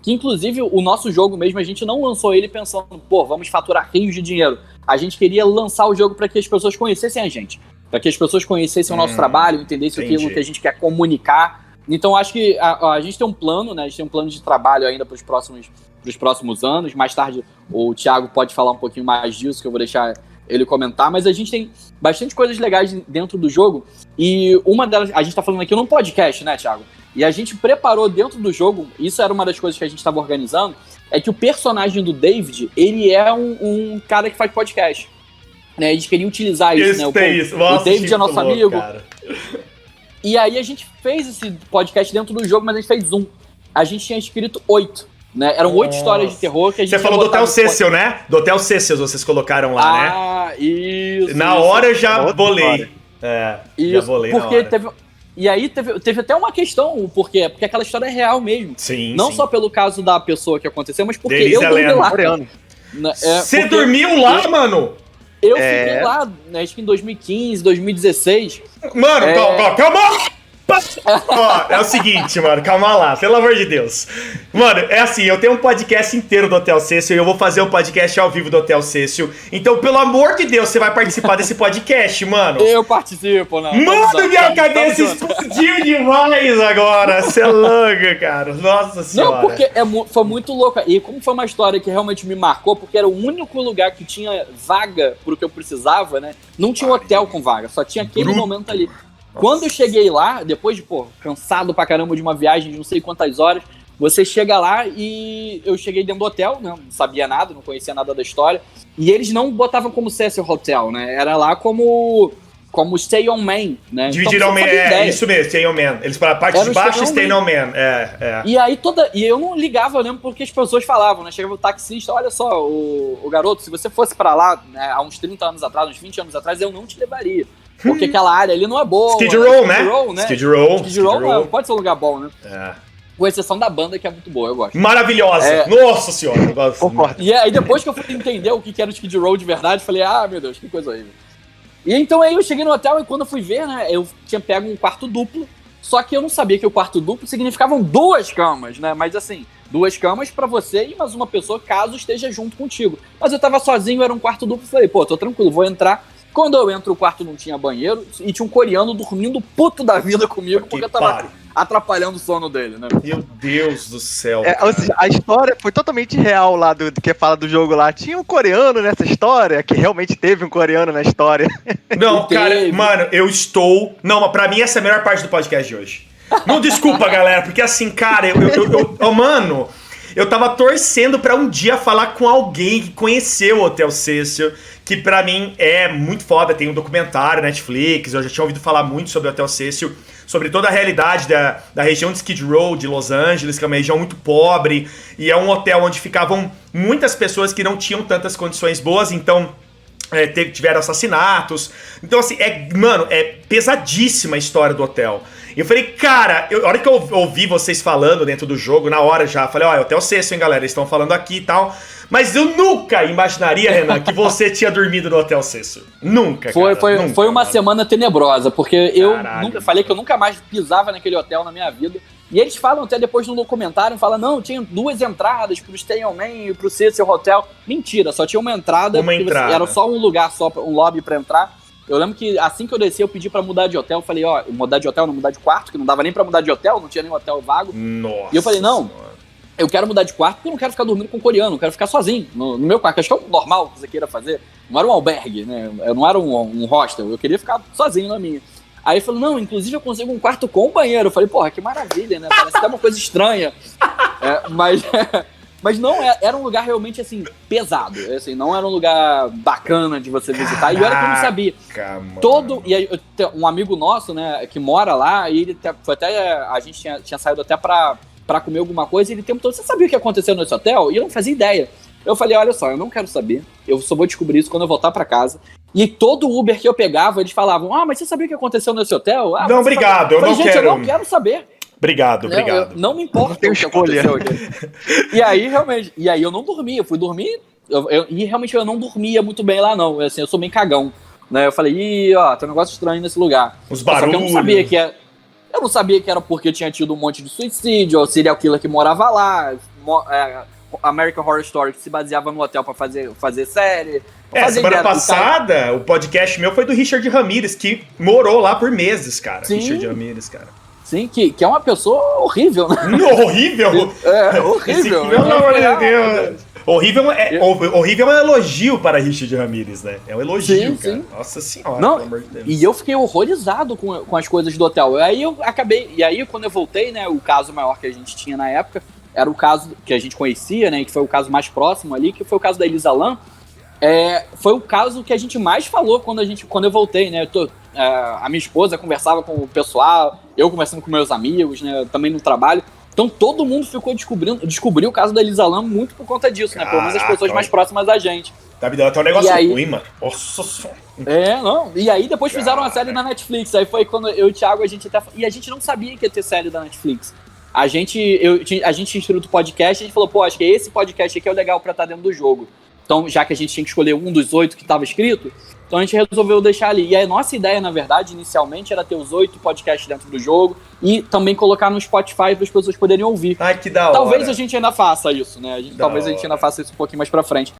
que inclusive o nosso jogo mesmo, a gente não lançou ele pensando, pô, vamos faturar rios de dinheiro. A gente queria lançar o jogo para que as pessoas conhecessem a gente, para que as pessoas conhecessem o nosso trabalho, entendessem aquilo que a gente quer comunicar. Então acho que a gente tem um plano, né? A gente tem um plano de trabalho ainda para os próximos anos. Mais tarde o Thiago pode falar um pouquinho mais disso, que eu vou deixar ele comentar, mas a gente tem bastante coisas legais dentro do jogo, e uma delas, a gente tá falando aqui num podcast, né, Thiago? E a gente preparou dentro do jogo, isso era uma das coisas que a gente estava organizando, é que o personagem do David, ele é um cara que faz podcast, né? A gente queria utilizar isso, né? O David é nosso amigo. Cara. E aí a gente fez esse podcast dentro do jogo, mas a gente fez um. A gente tinha escrito 8. Né? Eram 8 histórias de terror que a gente... Você falou do Hotel Cecil, né? Do Hotel Cecil vocês colocaram lá, né? Ah, isso. Na hora eu já bolei. Já bolei porque na hora. E aí teve até uma questão, por quê? Porque aquela história é real mesmo. Sim, Não só pelo caso da pessoa que aconteceu, mas porque Denise eu dormi lá. Você dormiu lá, mano? Eu fiquei lá, né, acho que em 2015, 2016. Mano, calma! Ó, é o seguinte, mano, calma lá, pelo amor de Deus. Mano, é assim, eu tenho um podcast inteiro do Hotel Cecil e eu vou fazer um podcast ao vivo do Hotel Cecil. Então, pelo amor de Deus, você vai participar desse podcast, mano. Eu participo, não. Mano, minha cabeça explodiu demais agora. Você é louco, cara. Nossa senhora. Não, porque foi muito louco. E como foi uma história que realmente me marcou, porque era o único lugar que tinha vaga pro que eu precisava, né? Não tinha hotel com vaga, só tinha aquele momento ali. Quando eu cheguei lá, depois de, cansado pra caramba de uma viagem de não sei quantas horas, você chega lá e eu cheguei dentro do hotel, né? Não sabia nada, não conhecia nada da história. E eles não botavam como Cecil Hotel, né? Era lá como Stay On Man, né? Dividiram então, isso mesmo, Stay On Man. Eles para a parte de baixo e Stay On Man. E aí e eu não ligava, eu lembro porque as pessoas falavam, né? Chegava o taxista, olha só, o garoto, se você fosse pra lá, né, há uns 30 anos atrás, uns 20 anos atrás, eu não te levaria. Porque aquela área ali não é boa. Skid Row, né? Skid Row não pode ser um lugar bom, né? Com exceção da banda, que é muito boa, eu gosto. Maravilhosa! Nossa senhora! Concordo. E aí, depois que eu fui entender o que era o Skid Row de verdade, falei, meu Deus, que coisa horrível. E então aí eu cheguei no hotel e quando eu fui ver, né, eu tinha pego um quarto duplo, só que eu não sabia que o quarto duplo significavam 2 camas, né? Mas assim, 2 camas pra você e mais uma pessoa caso esteja junto contigo. Mas eu tava sozinho, era um quarto duplo, falei, tô tranquilo, vou entrar. Quando eu entro, o quarto não tinha banheiro e tinha um coreano dormindo puto da vida comigo porque eu tava atrapalhando o sono dele, né? Meu Deus do céu. Ou seja, a história foi totalmente real lá do que fala do jogo lá. Tinha um coreano nessa história, que realmente teve um coreano na história. Não, cara, mano, eu estou... Não, mas pra mim essa é a melhor parte do podcast de hoje. Não, desculpa, galera, porque assim, cara, mano... Eu tava torcendo pra um dia falar com alguém que conheceu o Hotel Cecil, que pra mim é muito foda, tem um documentário Netflix, eu já tinha ouvido falar muito sobre o Hotel Cecil, sobre toda a realidade da região de Skid Row, de Los Angeles, que é uma região muito pobre, e é um hotel onde ficavam muitas pessoas que não tinham tantas condições boas, então... tiveram assassinatos. Então, assim, é pesadíssima a história do hotel. E eu falei, cara, a hora que eu ouvi vocês falando dentro do jogo, na hora já, falei, é Hotel Cecil, hein, galera, eles estão falando aqui e tal. Mas eu nunca imaginaria, Renan, que você tinha dormido no Hotel Cecil. Nunca, Foi uma semana tenebrosa, porque eu nunca falei que eu nunca mais pisava naquele hotel na minha vida. E eles falam até depois no documentário, falam, não, tinha 2 entradas pro Stay On Man e pro Cecil Hotel. Mentira, só tinha uma entrada. Era só um lugar, só um lobby pra entrar. Eu lembro que assim que eu desci, eu pedi pra mudar de hotel. Eu falei, mudar de hotel, não mudar de quarto, que não dava nem pra mudar de hotel, não tinha nem hotel vago. Nossa. E eu falei, não, eu quero mudar de quarto porque eu não quero ficar dormindo com um coreano, eu quero ficar sozinho no meu quarto. Acho que é o normal que você queira fazer. Não era um albergue, né? Eu não era um hostel, eu queria ficar sozinho na minha. Aí ele falou, não, inclusive eu consigo um quarto com banheiro. Eu falei, porra, que maravilha, né? Parece até uma coisa estranha. Mas não, era um lugar realmente, assim, pesado. Assim, não era um lugar bacana de você visitar. Caraca, e olha que eu não sabia. E aí, um amigo nosso, né, que mora lá, e ele foi até... A gente tinha saído até pra comer alguma coisa, e ele tempo todo, você sabia o que aconteceu nesse hotel? E eu não fazia ideia. Eu falei, olha só, eu não quero saber. Eu só vou descobrir isso quando eu voltar pra casa. E todo Uber que eu pegava, eles falavam, mas você sabia o que aconteceu nesse hotel? Não, obrigado, eu não quero. Eu não quero saber. Obrigado. Não me importa o que aconteceu aqui. E aí, realmente, eu não dormia, eu fui dormir, e realmente eu não dormia muito bem lá, não. Assim, eu sou bem cagão. Né? Eu falei, tem um negócio estranho nesse lugar. Os barulhos. Só que eu não sabia que era porque tinha tido um monte de suicídio, ou serial killer que morava lá. American Horror Story, que se baseava no hotel pra fazer série. Semana passada, o podcast meu foi do Richard Ramirez, que morou lá por meses, cara. Sim. Richard Ramirez, cara. Sim, que é uma pessoa horrível, né? Horrível? Horrível. Pelo amor de Deus. Horrível é um elogio para Richard Ramirez, né? É um elogio, cara. Sim. Nossa senhora, não, pelo amor de Deus. E eu fiquei horrorizado com as coisas do hotel. E aí, quando eu voltei, né, o caso maior que a gente tinha na época era o caso que a gente conhecia, né, que foi o caso mais próximo ali, que foi o caso da Elisa Lam. Foi o caso que a gente mais falou quando eu voltei, né? A minha esposa conversava com o pessoal, eu conversando com meus amigos, né? Também no trabalho. Então todo mundo ficou descobriu o caso da Elisa Lam muito por conta disso, né? Pelo menos as pessoas mais próximas da gente. Tá me dando até um negócio ruim, mano. Nossa senhora. Não. E aí depois fizeram uma série na Netflix. Aí foi quando eu e o Thiago, a gente não sabia que ia ter série da Netflix. A gente tinha instruído o podcast, a gente falou, acho que esse podcast aqui é o legal pra estar dentro do jogo. Então, já que a gente tinha que escolher um dos 8 que estava escrito, então a gente resolveu deixar ali. E a nossa ideia, na verdade, inicialmente, era ter os 8 podcasts dentro do jogo e também colocar no Spotify para as pessoas poderem ouvir. Ai, que da hora. Talvez a gente ainda faça isso, né? Talvez a gente ainda faça isso um pouquinho mais pra frente.